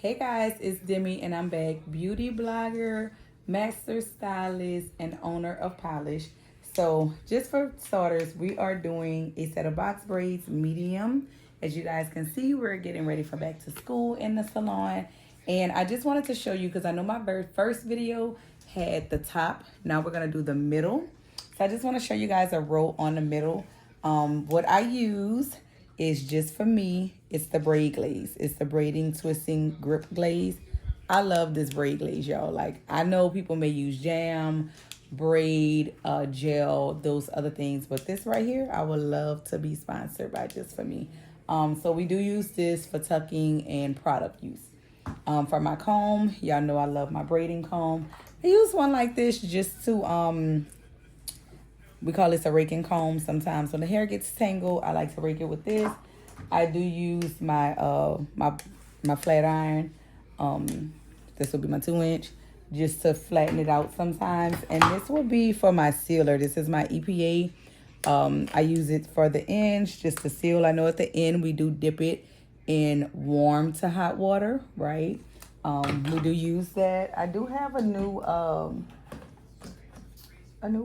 Hey guys, it's Demi and I'm back. Beauty blogger, master stylist, and owner of Polish. So, just for starters, we are doing a set of box braids medium. As you guys can see, we're getting ready for back to school in the salon. And I just wanted to show you because I know my very first video had the top. Now we're going to do the middle. So, I just want to show you guys a row on the middle. What I use is just for me. It's the braid glaze. It's the braiding, twisting, grip glaze. I love this braid glaze, y'all. Like, I know people may use jam, braid, gel, those other things, but this right here, I would love to be sponsored by just for me. So we do use this for tucking and product use. For my comb, y'all know I love my braiding comb. I use one like this just to we call this a raking comb. Sometimes when the hair gets tangled, I like to rake it with this. I do use my my flat iron. This will be my 2-inch, just to flatten it out sometimes. And this will be for my sealer. This is my EPA. I use it for the ends just to seal. I know at the end we do dip it in warm to hot water, right? We do use that. I do have a new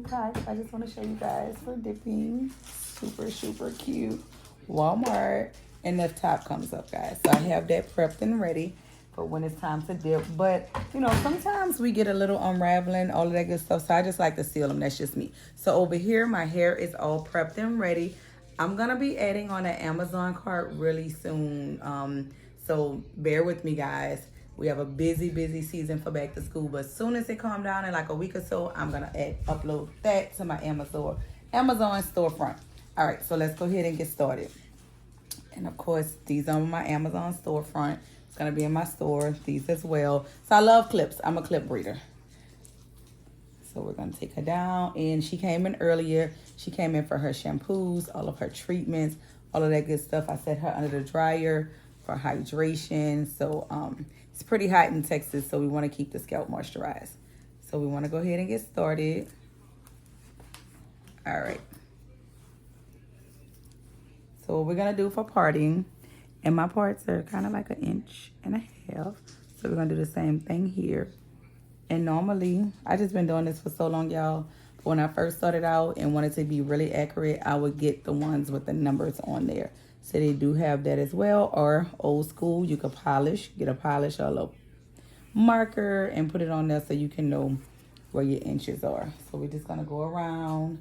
pack I just want to show you guys for dipping. Super cute. Walmart. And the top comes up, guys. So I have that prepped and ready for when it's time to dip. But, you know, sometimes we get a little unraveling, all of that good stuff. So I just like to seal them. That's just me. So over here, my hair is all prepped and ready. I'm going to be adding on an Amazon cart really soon. So bear with me, guys. We have a busy season for back to school, but as soon as it calm down in like a week or so, I'm gonna upload that to my Amazon storefront. All right, so let's go ahead and get started. And of course, these are on my Amazon storefront. It's gonna be in my store, these as well. So I love clips. I'm a clip breeder. So we're gonna take her down, and she came in earlier. She came in for her shampoos, all of her treatments, all of that good stuff. I set her under the dryer for hydration. So it's pretty hot in Texas, so we want to keep the scalp moisturized. So we want to go ahead and get started. All right. So what we're going to do for parting, and my parts are kind of like 1.5 inches. So we're going to do the same thing here. And normally, I just been doing this for so long, y'all. When I first started out and wanted to be really accurate, I would get the ones with the numbers on there. So they do have that as well. Or old school, you could get a polish or a little marker and put it on there so you can know where your inches are. So we're just gonna go around.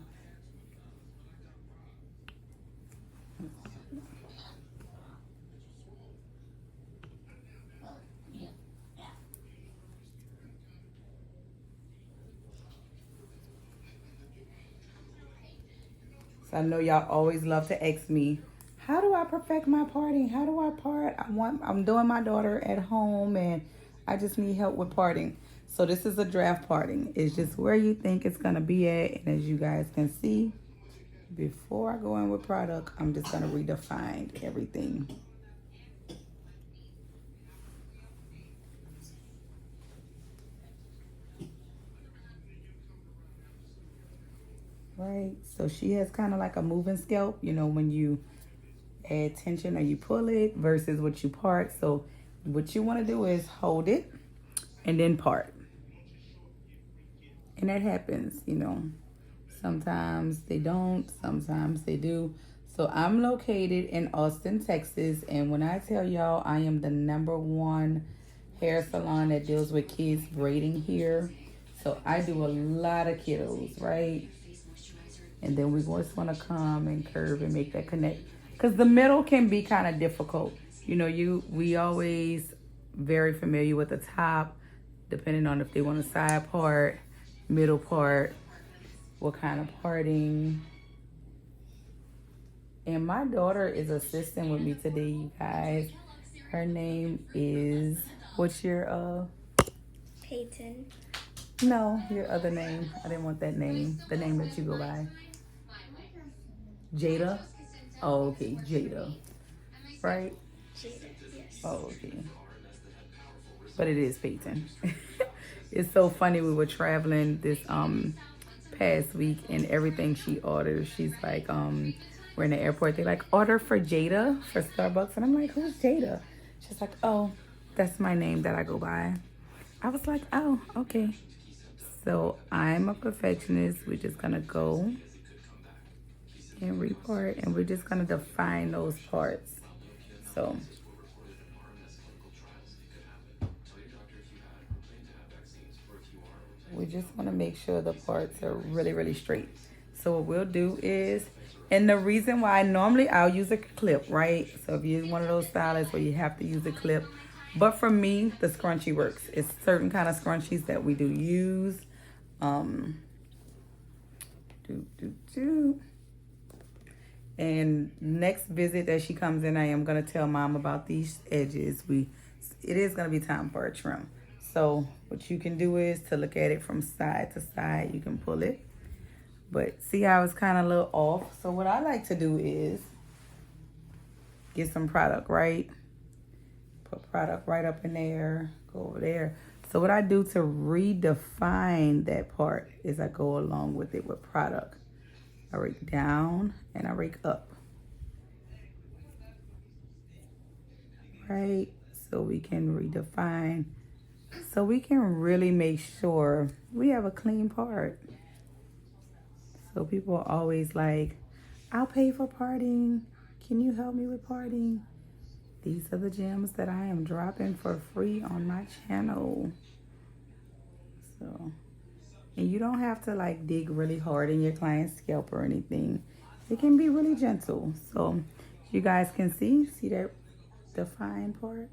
So I know y'all always love to ask me, how do I perfect my parting? How do I part? I'm doing my daughter at home and I just need help with parting. So this is a draft parting. It's just where you think it's gonna be at. And as you guys can see, before I go in with product, I'm just gonna redefine everything. Right, so she has kind of like a moving scalp, you know, when you add tension or you pull it versus what you part. So what you want to do is hold it and then part. And that happens, you know. Sometimes they don't, sometimes they do. So I'm located in Austin, Texas. And when I tell y'all I am the #1 hair salon that deals with kids braiding here. So I do a lot of kiddos, right? And then we just want to come and curve and make that connect. Because the middle can be kind of difficult. You know, we always very familiar with the top, depending on if they want a side part, middle part, what kind of parting. And my daughter is assisting with me today, you guys. Her name is, what's your Peyton. No, your other name. I didn't want that name. The name that you go by. Jada? Oh, okay, Jada. Right? Jada, yes. Oh, okay. But it is Peyton. It's so funny. We were traveling this past week and everything she orders, she's like, we're in the airport. They're like, order for Jada for Starbucks. And I'm like, who's Jada? She's like, oh, That's my name that I go by. I was like, oh, okay. So I'm a perfectionist. We're just gonna go and repart, and we're just gonna define those parts. So we just want to make sure the parts are really, really straight. So what we'll do is, and the reason why normally I'll use a clip, right? So if you're one of those stylists where you have to use a clip, but for me, the scrunchie works. It's certain kind of scrunchies that we do use. Um, do, do, do. And next visit that she comes in, I am gonna tell mom about these edges. It is gonna be time for a trim. So what you can do is to look at it from side to side. You can pull it, but see how it's kind of a little off. So what I like to do is get some product, right? Put product right up in there, go over there. So what I do to redefine that part is I go along with it with product. I rake down and I rake up. Right? So we can redefine. So we can really make sure we have a clean part. So people are always like, I'll pay for parting. Can you help me with parting? These are the gems that I am dropping for free on my channel. So, and you don't have to like dig really hard in your client's scalp or anything. It can be really gentle. So you guys can see that defined part.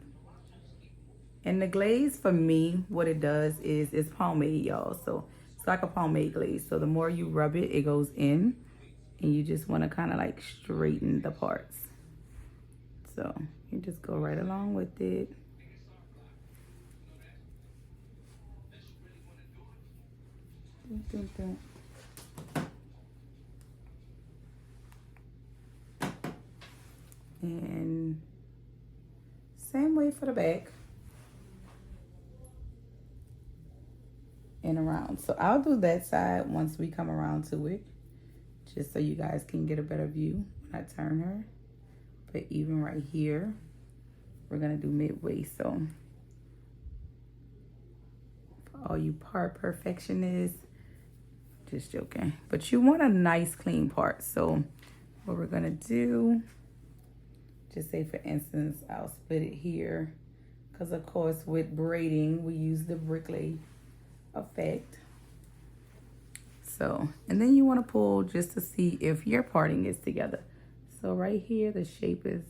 And the glaze for me, what it does is it's pomade, y'all. So it's like a pomade glaze. So the more you rub it, it goes in. And you just want to kind of like straighten the parts. So you just go right along with it. Dun, dun, dun. And same way for the back. And around. So I'll do that side once we come around to it, just so you guys can get a better view when I turn her. But even right here, we're gonna do midway. So for all you part perfectionists, just joking, but you want a nice clean part. So what we're gonna do, just say for instance, I'll split it here, because of course with braiding we use the bricklay effect. So, and then you want to pull just to see if your parting is together. So right here the shape is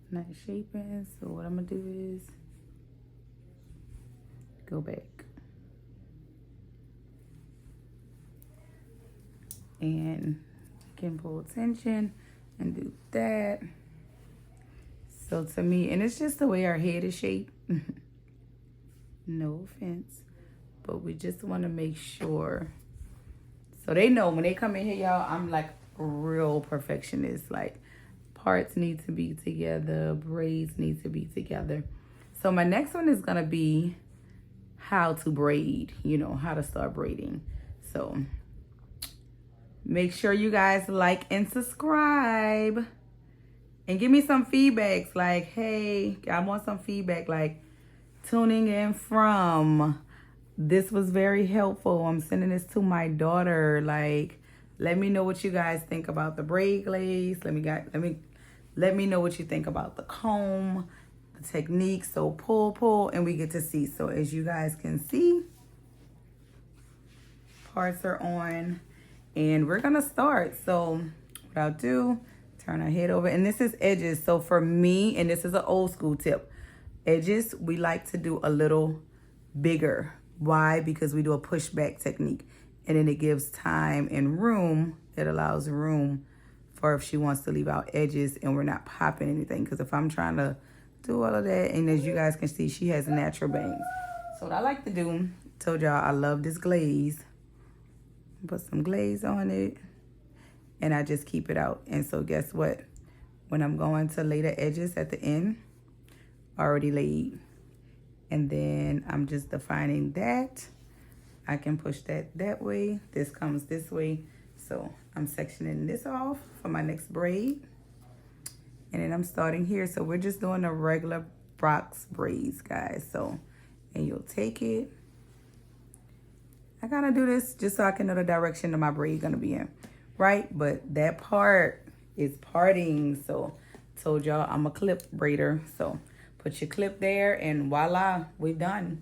not shaping. So what I'm gonna do is go back and you can pull tension and do that. So to me, and it's just the way our head is shaped. No offense, but we just want to make sure. So they know when they come in here, y'all, I'm like real perfectionist. Like parts need to be together, braids need to be together. So my next one is gonna be how to braid, you know, how to start braiding. So make sure you guys like and subscribe and give me some feedbacks. Like, hey, I want some feedback. Like, tuning in from, this was very helpful. I'm sending this to my daughter. Like, let me know what you guys think about the braid glaze. Let me know what you think about the comb, the technique. So pull, and we get to see. So as you guys can see, parts are on, and we're gonna start. So what I'll do, turn our head over, and this is edges. So for me, and this is an old school tip, edges, we like to do a little bigger. Why? Because we do a pushback technique, and then it gives time and room. It allows room for if she wants to leave out edges and we're not popping anything. Because if I'm trying to do all of that, and as you guys can see, she has natural bangs. So what I like to do, told y'all I love this glaze. Put some glaze on it, and I just keep it out. And so guess what? When I'm going to lay the edges at the end, already laid, and then I'm just defining that. I can push that way, this comes this way. So I'm sectioning this off for my next braid, and then I'm starting here. So we're just doing a regular box braids, guys. So, and you'll take it. I gotta do this just so I can know the direction of my braid gonna be in, right? But that part is parting. So, told y'all I'm a clip braider. So, put your clip there, and voila, we're done.